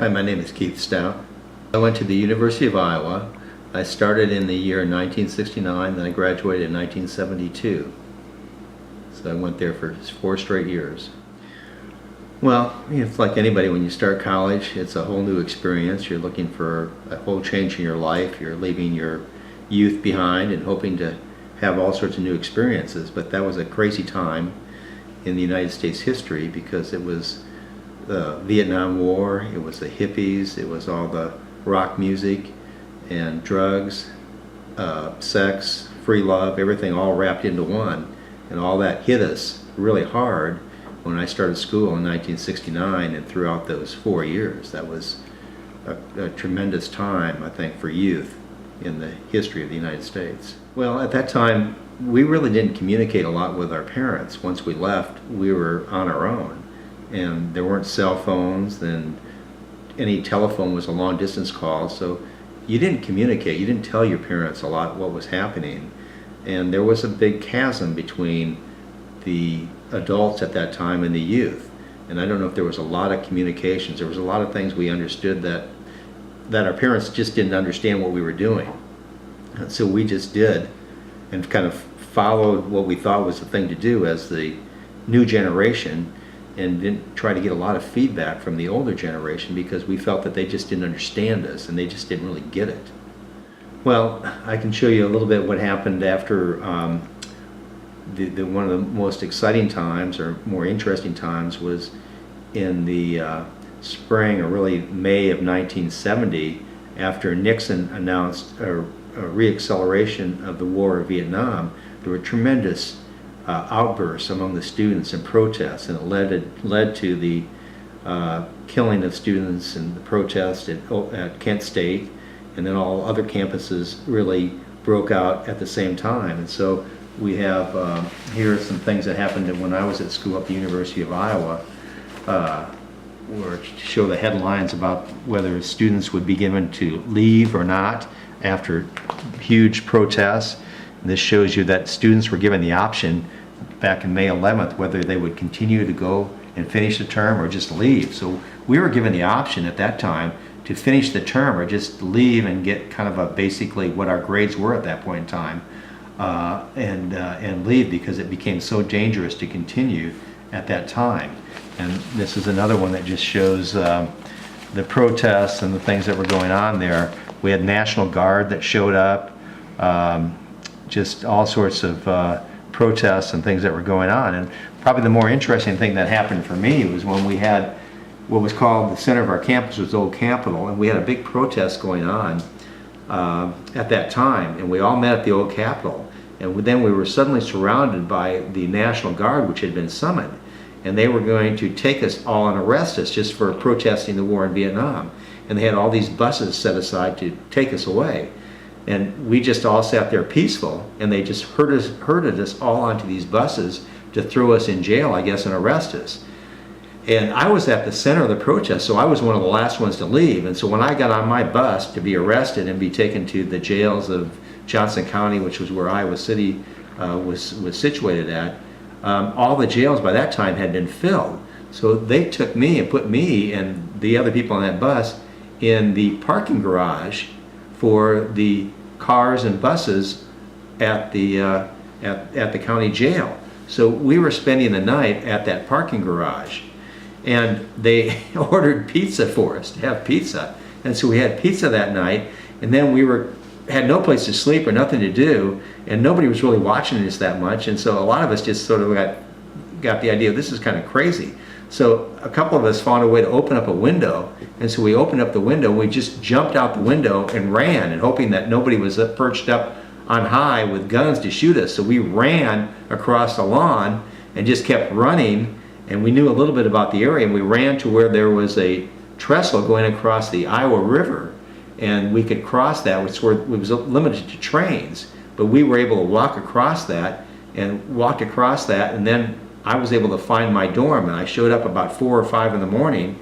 Hi, my name is Keith Staudt. I went to the University of Iowa. I started in the year 1969, then I graduated in 1972. So I went there for 4 straight years. Well, it's like anybody, when you start college, it's a whole new experience. You're looking for a whole change in your life. You're leaving your youth behind and hoping to have all sorts of new experiences. But that was a crazy time in the United States history because it was the Vietnam War, it was the hippies, it was all the rock music and drugs, sex, free love, everything all wrapped into one. And all that hit us really hard when I started school in 1969 and throughout those 4 years. That was a tremendous time, I think, for youth in the history of the United States. Well, at that time, we really didn't communicate a lot with our parents. Once we left, we were on our own. And there weren't cell phones, and any telephone was a long distance call, so you didn't communicate, you didn't tell your parents a lot what was happening. And there was a big chasm between the adults at that time and the youth. And I don't know if there was a lot of communications. There was a lot of things we understood that our parents just didn't understand what we were doing. And so we just did and kind of followed what we thought was the thing to do as the new generation, and didn't try to get a lot of feedback from the older generation because we felt that they just didn't understand us and they just didn't really get it. Well, I can show you a little bit what happened after one of the most exciting times or more interesting times was in the spring or really May of 1970, after Nixon announced a reacceleration of the war in Vietnam. There were tremendous outbursts among the students and protests, and it led to the killing of students and the protest at Kent State, and then all other campuses really broke out at the same time. And so we have here are some things that happened when I was at school at the University of Iowa, where to show the headlines about whether students would be given to leave or not after huge protests. And this shows you that students were given the option back in May 11th whether they would continue to go and finish the term or just leave. So we were given the option at that time to finish the term or just leave and get kind of basically what our grades were at that point in time, and leave because it became so dangerous to continue at that time. And this is another one that just shows the protests and the things that were going on there. We had National Guard that showed up, just all sorts of protests and things that were going on. And probably the more interesting thing that happened for me was when we had what was called the center of our campus was Old Capitol, and we had a big protest going on at that time, and we all met at the Old Capitol. And then we were suddenly surrounded by the National Guard, which had been summoned, and they were going to take us all and arrest us just for protesting the war in Vietnam. And they had all these buses set aside to take us away. And we just all sat there peaceful, and they just herded us all onto these buses to throw us in jail, I guess, and arrest us. And I was at the center of the protest, so I was one of the last ones to leave. And so when I got on my bus to be arrested and be taken to the jails of Johnson County, which was where Iowa City was situated at, all the jails by that time had been filled. So they took me and put me and the other people on that bus in the parking garage for the cars and buses at the county jail. So we were spending the night at that parking garage, and they ordered pizza for us to have pizza. And so we had pizza that night, and then we had no place to sleep or nothing to do, and nobody was really watching us that much. And so a lot of us just sort of got the idea this is kind of crazy. So a couple of us found a way to open up a window, and so we opened up the window, and we just jumped out the window and ran, and hoping that nobody was perched up on high with guns to shoot us. So we ran across the lawn and just kept running, and we knew a little bit about the area, and we ran to where there was a trestle going across the Iowa River, and we could cross that, which was limited to trains, but we were able to walk across that, and then I was able to find my dorm, and I showed up about 4 or 5 in the morning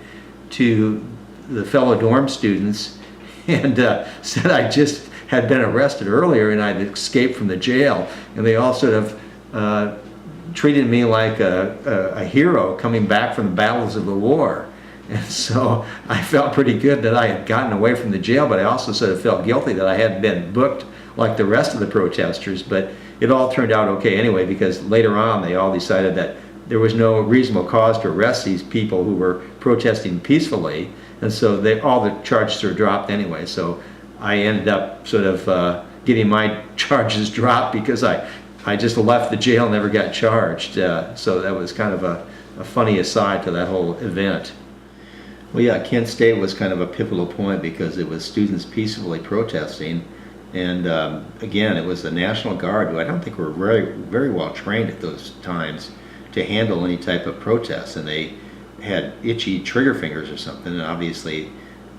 to the fellow dorm students and said I just had been arrested earlier and I'd escaped from the jail, and they all sort of treated me like a hero coming back from the battles of the war. And so I felt pretty good that I had gotten away from the jail, but I also sort of felt guilty that I hadn't been booked like the rest of the protesters. But it all turned out okay anyway, because later on they all decided that there was no reasonable cause to arrest these people who were protesting peacefully, and so all the charges were dropped anyway. So I ended up sort of getting my charges dropped because I just left the jail and never got charged. So that was kind of a funny aside to that whole event. Well, yeah, Kent State was kind of a pivotal point because it was students peacefully protesting, and again, it was the National Guard, who I don't think were very well trained at those times to handle any type of protest, and they had itchy trigger fingers or something, and obviously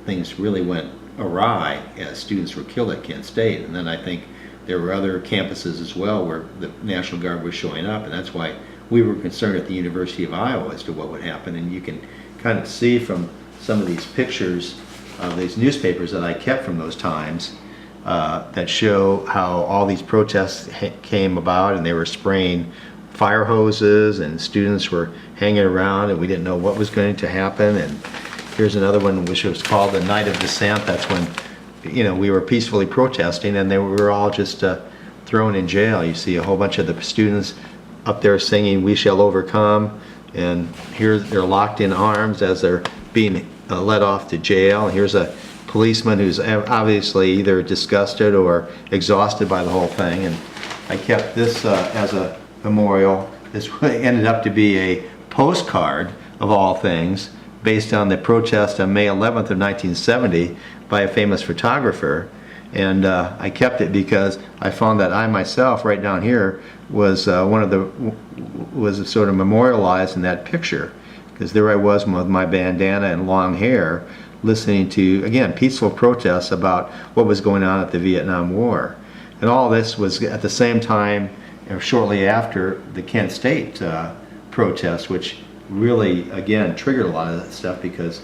things really went awry as students were killed at Kent State. And then I think there were other campuses as well where the National Guard was showing up, and that's why we were concerned at the University of Iowa as to what would happen. And you can kind of see from some of these pictures of these newspapers that I kept from those times that show how all these protests came about, and they were spraying fire hoses and students were hanging around and we didn't know what was going to happen. And here's another one which was called the Night of Dissent. That's when, you know, we were peacefully protesting and they were all just thrown in jail. You see a whole bunch of the students up there singing "We Shall Overcome," and here they're locked in arms as they're being led off to jail. And here's a policeman who's obviously either disgusted or exhausted by the whole thing. And I kept this as a memorial. This ended up to be a postcard of all things based on the protest on May 11th of 1970 by a famous photographer. And I kept it because I found that I myself, right down here, was was sort of memorialized in that picture, because there I was with my bandana and long hair listening to, again, peaceful protests about what was going on at the Vietnam War. And all this was at the same time or shortly after the Kent State protest, which really, again, triggered a lot of that stuff because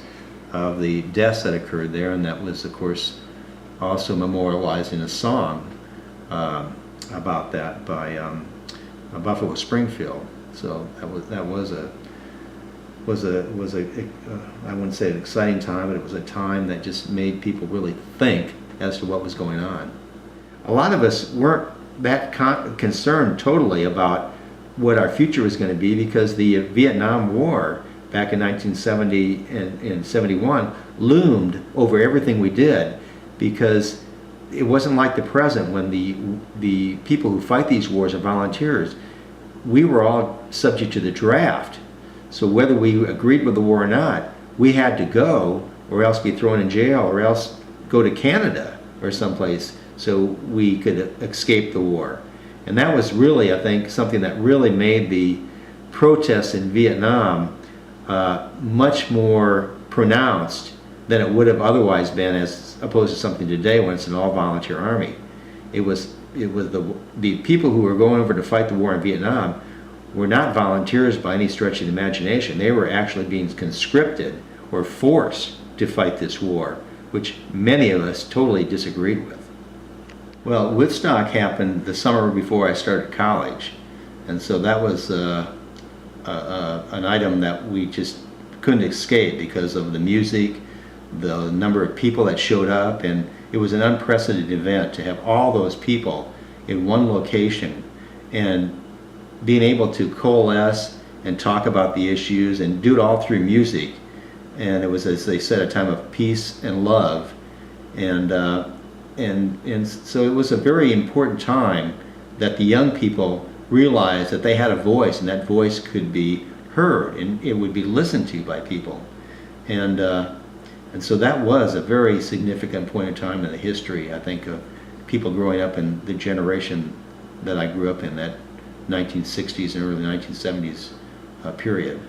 of the deaths that occurred there. And that was, of course, also memorialized in a song about that by Buffalo Springfield. So that was a I wouldn't say an exciting time, but it was a time that just made people really think as to what was going on. A lot of us weren't that concerned totally about what our future was going to be, because the Vietnam War back in 1970 and 71 loomed over everything we did, because it wasn't like the present when the people who fight these wars are volunteers. We were all subject to the draft. So whether we agreed with the war or not, we had to go or else be thrown in jail or else go to Canada or someplace so we could escape the war. And that was really, I think, something that really made the protests in Vietnam much more pronounced than it would have otherwise been, as opposed to something today when it's an all-volunteer army. It was the people who were going over to fight the war in Vietnam were not volunteers by any stretch of the imagination. They were actually being conscripted or forced to fight this war, which many of us totally disagreed with. Well, Woodstock happened the summer before I started college, and so that was an item that we just couldn't escape because of the music, the number of people that showed up, and it was an unprecedented event to have all those people in one location and being able to coalesce and talk about the issues and do it all through music. And it was, as they said, a time of peace and love. And so it was a very important time that the young people realized that they had a voice, and that voice could be heard and it would be listened to by people. And so that was a very significant point in time in the history, I think, of people growing up in the generation that I grew up in, that 1960s and early 1970s period.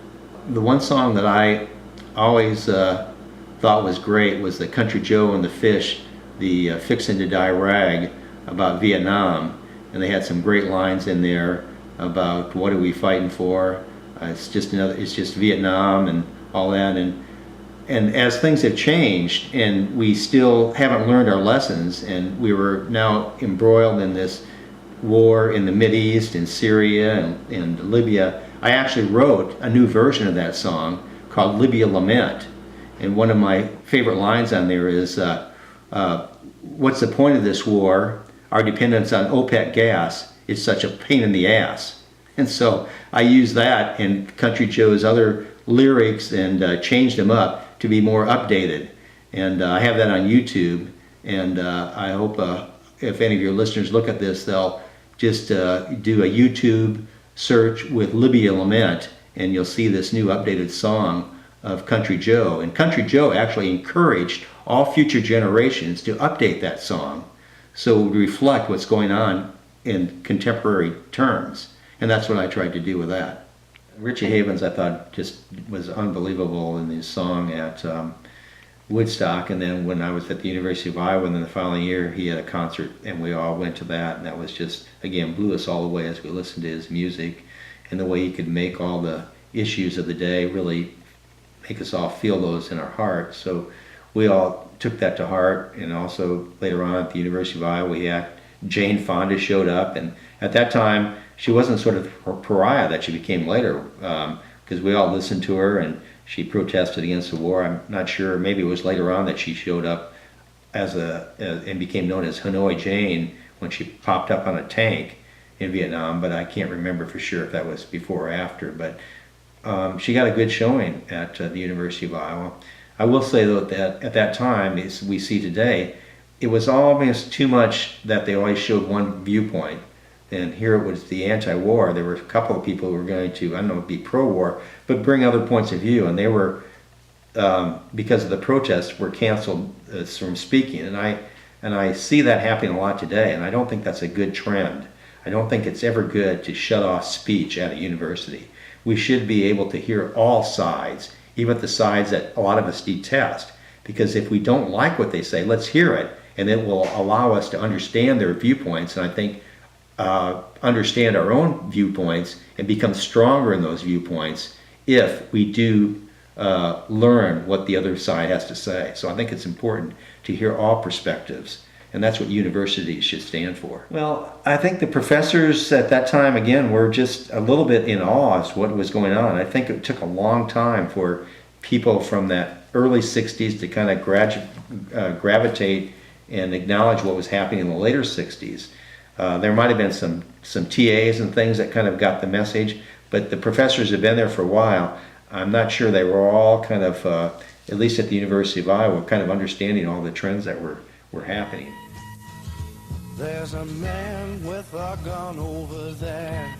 The one song that I always thought was great was the Country Joe and the Fish, the Fixin' to Die rag about Vietnam. And they had some great lines in there about what are we fighting for? It's just Vietnam and all that. And as things have changed and we still haven't learned our lessons, and we were now embroiled in this war in the Mideast, in Syria and Libya, I actually wrote a new version of that song called Libya Lament. And one of my favorite lines on there is, what's the point of this war? Our dependence on OPEC gas is such a pain in the ass. And so I used that in Country Joe's other lyrics and changed them up to be more updated. And I have that on YouTube. And I hope if any of your listeners look at this, they'll just do a YouTube search with Libya Lament, and you'll see this new updated song of Country Joe. And Country Joe actually encouraged all future generations to update that song so it would reflect what's going on in contemporary terms. And that's what I tried to do with that. Richie Havens, I thought, just was unbelievable in his song at Woodstock, and then when I was at the University of Iowa, and then the following year he had a concert and we all went to that, and that was just, again, blew us all away as we listened to his music and the way he could make all the issues of the day really make us all feel those in our hearts. So we all took that to heart. And also later on at the University of Iowa, Jane Fonda showed up, and at that time she wasn't sort of a pariah that she became later, because we all listened to her and she protested against the war. I'm not sure, maybe it was later on that she showed up and became known as Hanoi Jane when she popped up on a tank in Vietnam, but I can't remember for sure if that was before or after. But she got a good showing at the University of Iowa. I will say though that at that time, as we see today, it was almost too much that they always showed one viewpoint. And here it was the anti-war. There were a couple of people who were going to, I don't know, be pro-war, but bring other points of view. And they were, because of the protests, were canceled from speaking. And I see that happening a lot today, and I don't think that's a good trend. I don't think it's ever good to shut off speech at a university. We should be able to hear all sides, even the sides that a lot of us detest. Because if we don't like what they say, let's hear it, and it will allow us to understand their viewpoints. And I think understand our own viewpoints and become stronger in those viewpoints if we do learn what the other side has to say. So I think it's important to hear all perspectives, and that's what universities should stand for. Well, I think the professors at that time, again, were just a little bit in awe as to what was going on. I think it took a long time for people from that early 60s to kind of gravitate and acknowledge what was happening in the later 60s. There might have been some TAs and things that kind of got the message, but the professors have been there for a while. I'm not sure they were all kind of, at least at the University of Iowa, kind of understanding all the trends that were happening. There's a man with a gun over there.